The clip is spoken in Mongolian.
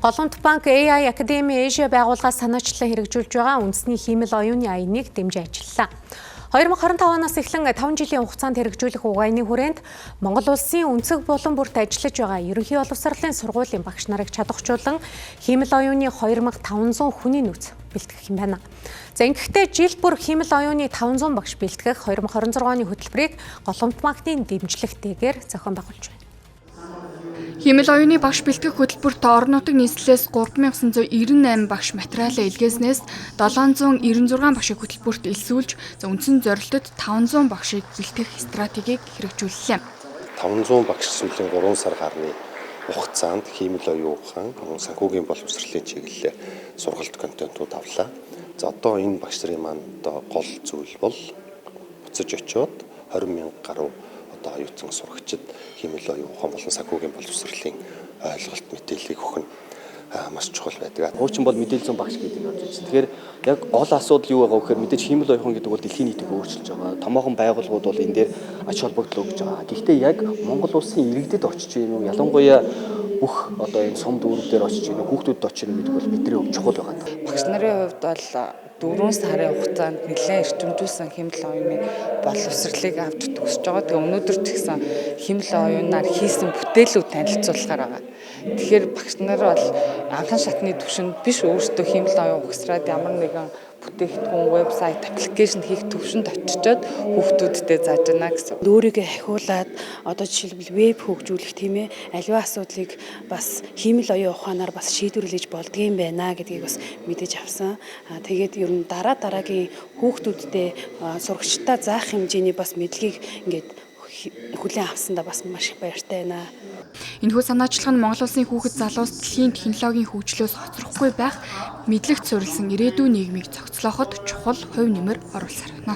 Голомт банк AI Academy Asia байгууллагаас санаачлан хэрэгжүүлж байгаа үндэсний хиймэл оюуны аяныг дэмжиж ажиллалаа. 2025 оноос эхлэн 5 жилийн хугацаанд хэрэгжүүлэх угааны хүрээнд Монгол улсын өнцөг булан бүрт ажиллаж байгаа ерөнхий боловсролын сургуулийн багш нарыг чадахжуулан хиймэл оюуны 2500 хүний нөөц бэлтгэх юм байна. За ингэхдээ жил бүр хиймэл оюуны 500 багш бэлтгэх 2026 оны хөтөлбөрийг Голомт банкны дэмжлэгтэйгээр зохион байгуулж байна. Хиймэл оюуны багш бэлтгэх хөтөлбөрт орон нутаг нийслэлээс 3998 багш материалаа илгээснээс 796 багшийг хөтөлбөрт элсүүлж үндсэн зорилтод 500 багшийг бэлтгэх стратегийг хэрэгжүүллээ. 500 багш сүүлийн 3 сар гарны хугацаанд хиймэл оюухан санхүүгийн боловсролын чиглэлээр сургалт контентууд авлаа. За одоо энэ багш нарын маань одоо гол зүйл бол буцаж очиод 20,000 гаруй одоо оюутан сурагчид хиймэл оюухан болон санхүүгийн боловсролын ойлголт мэдээллийг өгөх нь маш чухал байдаг. Хуучин бол мэдээлэл зүйн багш гэдэг нь орж ирсэн. Тэгэхээр яг гол асуудал юу байгаа гэхээр мэдээж хиймэл оюухан гэдэг бол дэлхийн нийтийг өөрчилж байгаа. Томоохон байгууллагууд бол энэ дээр ач холбогдол өгж байгаа. Гэхдээ яг Монгол улсын иргэдэд очиж юм уу? Ялангуяа бүх одоо энэ сум дүүрэг дээр очиж юм уу? Хүүхдүүдэд очиж юм гэдэг бол бидний чухал байгаа. Багш нарын хувьд бол 4 сарын хугацаанд нэлээд эрчимжүүлсэн хиймэл оюуны боловсролыг авч төгсөж байгаа. Тэгээ өнөөдөр ч гэсэн хиймэл оюунаар хийсэн бүтээлүүд танилцуулахаар байгаа. Тэгэхээр багш нар бол анхан шатны түвшинд биш өөрсдөө хиймэл оюун ухсраад ямар нэгэн бүтээгдэхүүн, вебсайт, аппликейшн хийх төвшөнд очичоод хүүхдүүдтэй зааж байна гэсэн. Өөрийгөө ахиулаад одоо жишээлбэл веб хөгжүүлэх тийм ээ аливаа асуудлыг бас хиймэл оюун ухаанаар бас шийдвэрлэж болдгийм байна гэдгийг бас мэдэж авсан. Тэгээд ер нь дараагийн хүүхдүүдтэй сурагчдаа заах хэмжээний бас мэдлэгийг ингээд хүлээн авсандаа бас маш их баяртай байна. Энэхүү санаачлах нь Монгол улсын хүүхэд залуус дэлхийн технологийн хөгжлөөс хоцрохгүй байх мэдлэгт суурилсан ирээдүйн нийгмийг цогцлооход чухал хувь нэмэр оруулсаар байна.